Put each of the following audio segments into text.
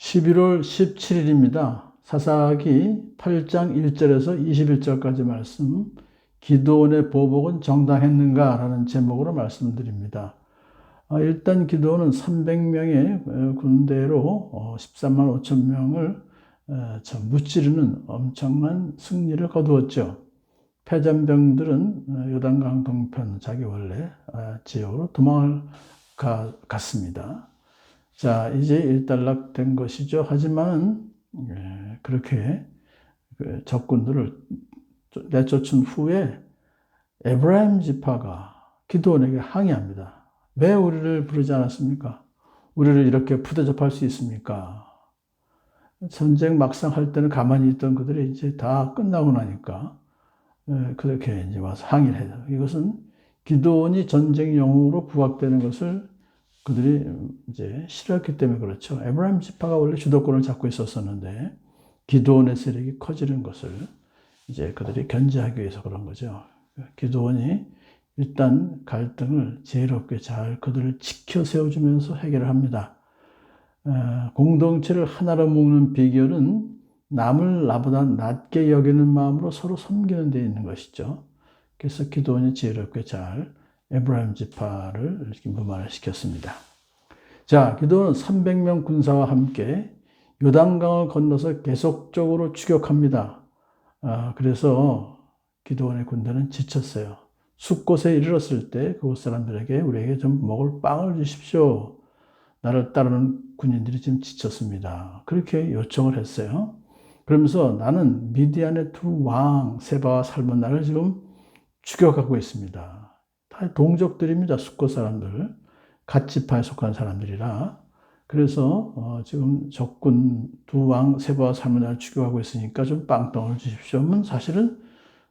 11월 17일입니다. 사사기 8장 1절에서 21절까지 말씀, 기드온의 보복은 정당했는가? 라는 제목으로 말씀드립니다. 일단 기드온은 300명의 군대로 13만 5천 명을 무찌르는 엄청난 승리를 거두었죠. 패전병들은 요단강 동편 자기 원래 지역으로 도망을 갔습니다. 자, 이제 일단락된 것이죠. 하지만 그렇게 적군들을 내쫓은 후에 에브라임 지파가 기드온에게 항의합니다. 왜 우리를 부르지 않았습니까? 우리를 이렇게 푸대접할 수 있습니까? 전쟁 막상 할 때는 가만히 있던 그들이 이제 다 끝나고 나니까 그렇게 이제 와서 항의를 해요. 이것은 기드온이 전쟁 영웅으로 부각되는 것을 그들이 이제 싫어했기 때문에 그렇죠. 에브라임 지파가 원래 주도권을 잡고 있었었는데 기드온의 세력이 커지는 것을 이제 그들이 견제하기 위해서 그런 거죠. 기드온이 일단 갈등을 지혜롭게 잘 그들을 지켜 세워주면서 해결을 합니다. 공동체를 하나로 묶는 비결은 남을 나보다 낮게 여기는 마음으로 서로 섬기는 데 있는 것이죠. 그래서 기드온이 지혜롭게 잘 에브라임 지파를 이렇게 무마를 시켰습니다. 자, 기드온은 300명 군사와 함께 요단강을 건너서 계속적으로 추격합니다. 그래서 기드온의 군대는 지쳤어요. 숫곳에 이르렀을 때 그곳 사람들에게 우리에게 좀 먹을 빵을 주십시오. 나를 따르는 군인들이 지금 지쳤습니다. 그렇게 요청을 했어요. 그러면서 나는 미디안의 두 왕 세바와 살문나를 지금 추격하고 있습니다. 다 동족들입니다. 숫곳 사람들. 갓지파에 속한 사람들이라. 그래서 지금 적군 두 왕 세바와 살문나를 추격하고 있으니까 좀 빵떡을 주십시오. 하면 사실은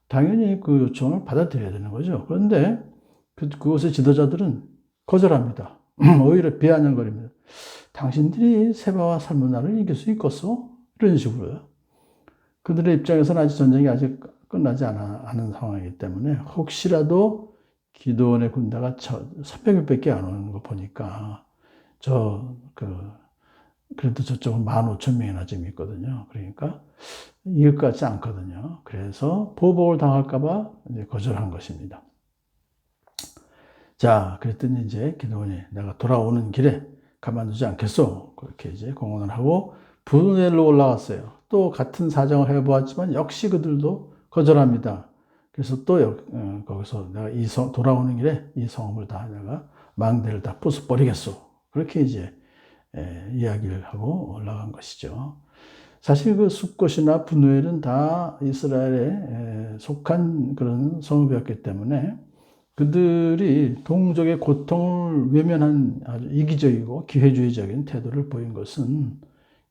당연히 그 요청을 받아들여야 되는 거죠. 그런데 그곳의 지도자들은 거절합니다. 오히려 비아냥거립니다. 당신들이 세바와 살문나를 이길 수 있겠어? 이런 식으로요. 그들의 입장에서는 아직 전쟁이 아직 끝나지 않은 상황이기 때문에 혹시라도 기드온의 군대가 300명밖에 안 오는 거 보니까 그래도 저쪽은 15,000명이나 지금 있거든요. 그러니까 이길 것 같지 않거든요. 그래서 보복을 당할까봐 이제 거절한 것입니다. 자, 그랬더니 이제 기드온이 내가 돌아오는 길에 가만두지 않겠소. 그렇게 이제 공언을 하고 분회로 올라갔어요. 또 같은 사정을 해보았지만 역시 그들도 거절합니다. 그래서 또 거기서 내가 돌아오는 길에 이 성읍을 다 내가 망대를 다 부숴버리겠소. 그렇게 이제 이야기를 하고 올라간 것이죠. 사실 그 숫곳이나 분우엘은 다 이스라엘에 속한 그런 성읍이었기 때문에 그들이 동족의 고통을 외면한 아주 이기적이고 기회주의적인 태도를 보인 것은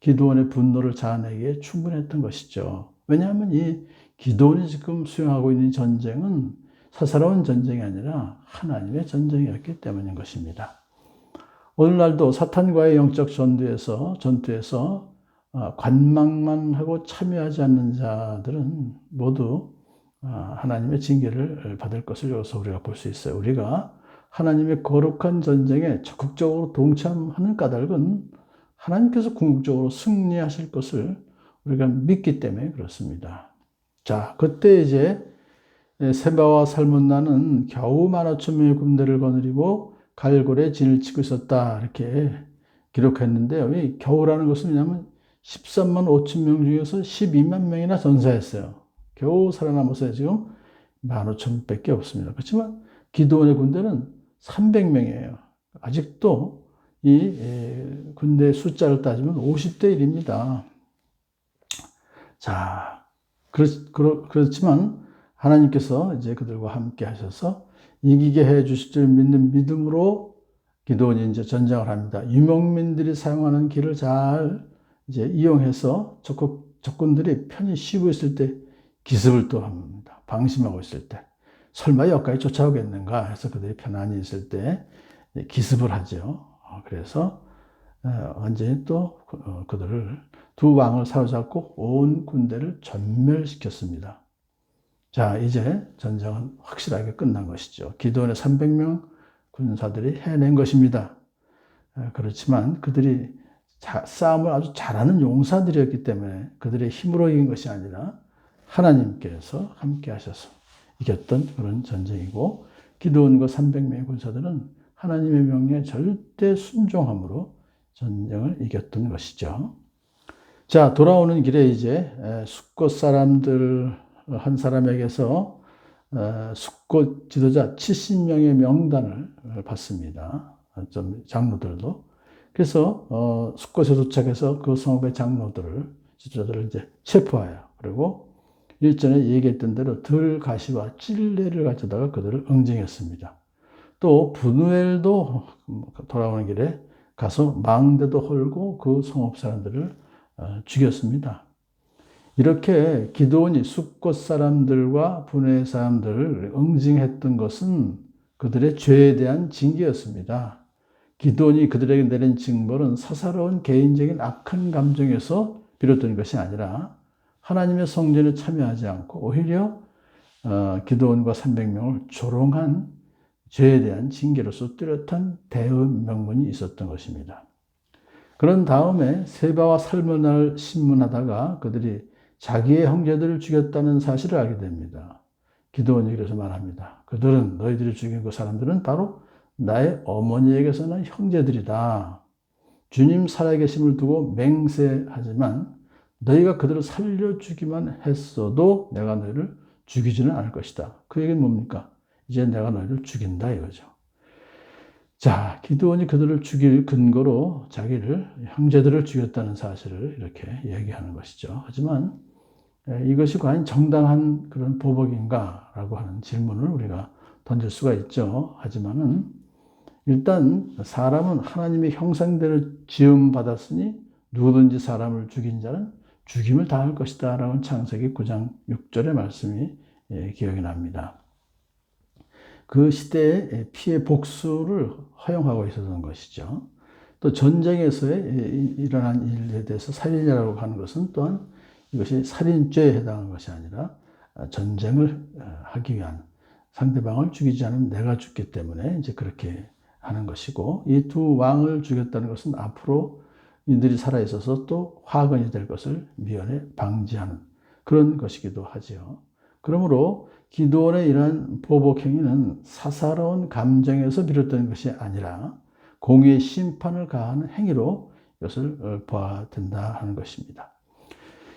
기드온의 분노를 자아내기에 충분했던 것이죠. 왜냐하면 이 기드온이 지금 수행하고 있는 전쟁은 사사로운 전쟁이 아니라 하나님의 전쟁이었기 때문인 것입니다. 오늘날도 사탄과의 영적 전투에서 관망만 하고 참여하지 않는 자들은 모두 하나님의 징계를 받을 것을 여기서 우리가 볼 수 있어요. 우리가 하나님의 거룩한 전쟁에 적극적으로 동참하는 까닭은 하나님께서 궁극적으로 승리하실 것을 우리가 믿기 때문에 그렇습니다. 자, 그때 이제 세바와 살문나는 겨우 15,000명의 군대를 거느리고 갈골에 진을 치고 있었다 이렇게 기록했는데요. 이 겨우라는 것은 뭐냐면 13만 5천 명 중에서 12만 명이나 전사했어요. 겨우 살아남아서 지금 15,000밖에 없습니다. 그렇지만 기드온의 군대는 300명이에요. 아직도 이 군대 숫자를 따지면 50대 1입니다. 자, 그렇지만 하나님께서 이제 그들과 함께 하셔서 이기게 해 주실 줄 믿는 믿음으로 기드온이 이제 전쟁을 합니다. 유목민들이 사용하는 길을 잘 이제 이용해서 적군들이 편히 쉬고 있을 때 기습을 또 합니다. 방심하고 있을 때. 설마 여기까지 쫓아오겠는가 해서 그들이 편안히 있을 때 기습을 하죠. 그래서 완전히 또 그들을 두 왕을 사로잡고 온 군대를 전멸시켰습니다. 자, 이제 전쟁은 확실하게 끝난 것이죠. 기드온의 300명 군사들이 해낸 것입니다. 그렇지만 그들이 싸움을 아주 잘하는 용사들이었기 때문에 그들의 힘으로 이긴 것이 아니라 하나님께서 함께 하셔서 이겼던 그런 전쟁이고, 기드온과 300명의 군사들은 하나님의 명령에 절대 순종함으로 전쟁을 이겼던 것이죠. 자, 돌아오는 길에 이제 숫곳 사람들 한 사람에게서 숫곳 지도자 70명의 명단을 받습니다. 좀 장로들도. 그래서 숫곳에 도착해서 그 성읍의 지도자들을 이제 체포하여, 그리고 일전에 얘기했던 대로 들가시와 찔레를 가져다가 그들을 응징했습니다. 또 분우엘도 돌아오는 길에 가서 망대도 헐고 그 성읍 사람들을 죽였습니다. 이렇게 기드온이 숫곳 사람들과 분우엘 사람들을 응징했던 것은 그들의 죄에 대한 징계였습니다. 기드온이 그들에게 내린 징벌은 사사로운 개인적인 악한 감정에서 비롯된 것이 아니라 하나님의 성전에 참여하지 않고 오히려 기드온과 300명을 조롱한 죄에 대한 징계로서 뚜렷한 대의 명분이 있었던 것입니다. 그런 다음에 세바와 살문을 신문하다가 그들이 자기의 형제들을 죽였다는 사실을 알게 됩니다. 기드온이 그래서 말합니다. 그들은, 너희들이 죽인 그 사람들은 바로 나의 어머니에게서 난 형제들이다. 주님 살아계심을 두고 맹세하지만 너희가 그들을 살려주기만 했어도 내가 너희를 죽이지는 않을 것이다. 그 얘기는 뭡니까? 이제 내가 너희를 죽인다 이거죠. 자, 기드온이 그들을 죽일 근거로 자기를, 형제들을 죽였다는 사실을 이렇게 얘기하는 것이죠. 하지만 이것이 과연 정당한 그런 보복인가라고 하는 질문을 우리가 던질 수가 있죠. 하지만은 일단 사람은 하나님의 형상대로 지음받았으니 누구든지 사람을 죽인 자는 죽임을 당할 것이다 라는 창세기 9장 6절의 말씀이 기억이 납니다. 그 시대에 피해 복수를 허용하고 있었던 것이죠. 또 전쟁에서의 일어난 일에 대해서 살인이라고 하는 것은 또한 이것이 살인죄에 해당하는 것이 아니라 전쟁을 하기 위한, 상대방을 죽이지 않으면 내가 죽기 때문에 이제 그렇게 하는 것이고, 이 두 왕을 죽였다는 것은 앞으로 이들이 살아있어서 또 화근이 될 것을 미연에 방지하는 그런 것이기도 하지요. 그러므로 기드온의 이러한 보복 행위는 사사로운 감정에서 비롯된 것이 아니라 공의의 심판을 가하는 행위로 이것을 봐야 된다 하는 것입니다.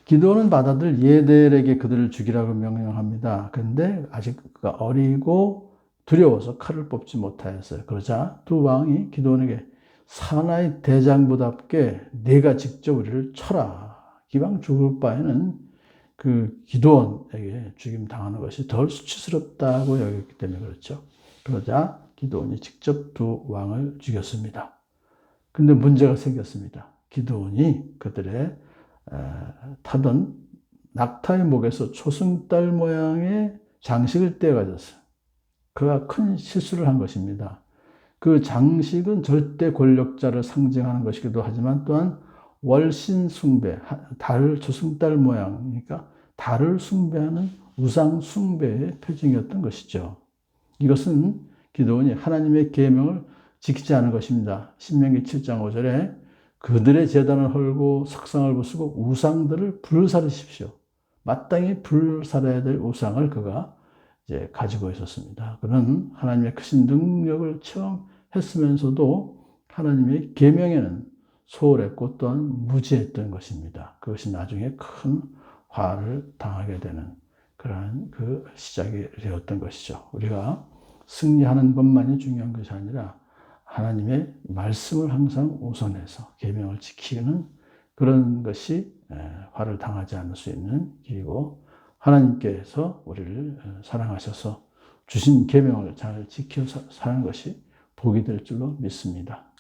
기드온은 맏아들 예델에게 그들을 죽이라고 명령합니다. 그런데 아직 그가 어리고 두려워서 칼을 뽑지 못하였어요. 그러자 두 왕이 기드온에게 사나이 대장부답게 네가 직접 우리를 쳐라. 기왕 죽을 바에는 그 기드온에게 죽임 당하는 것이 덜 수치스럽다고 여겼기 때문에 그렇죠. 그러자 기드온이 직접 두 왕을 죽였습니다. 근데 문제가 생겼습니다. 기드온이 그들의 타던 낙타의 목에서 초승달 모양의 장식을 떼어가졌어요. 그가 큰 실수를 한 것입니다. 그 장식은 절대 권력자를 상징하는 것이기도 하지만 또한 월신 숭배, 달, 초승달 모양이니까 달을 숭배하는 우상 숭배의 표징이었던 것이죠. 이것은 기드온이 하나님의 계명을 지키지 않은 것입니다. 신명기 7장 5절에 그들의 제단을 헐고 석상을 부수고 우상들을 불살르십시오. 마땅히 불살아야 될 우상을 그가 이제 가지고 있었습니다. 그는 하나님의 크신 능력을 체험했으면서도 하나님의 계명에는 소홀했고 또한 무지했던 것입니다. 그것이 나중에 큰 화를 당하게 되는 그러한 그 시작이 되었던 것이죠. 우리가 승리하는 것만이 중요한 것이 아니라 하나님의 말씀을 항상 우선해서 계명을 지키는 그런 것이 화를 당하지 않을 수 있는 길이고, 하나님께서 우리를 사랑하셔서 주신 계명을 잘 지켜 사는 것이 복이 될 줄로 믿습니다.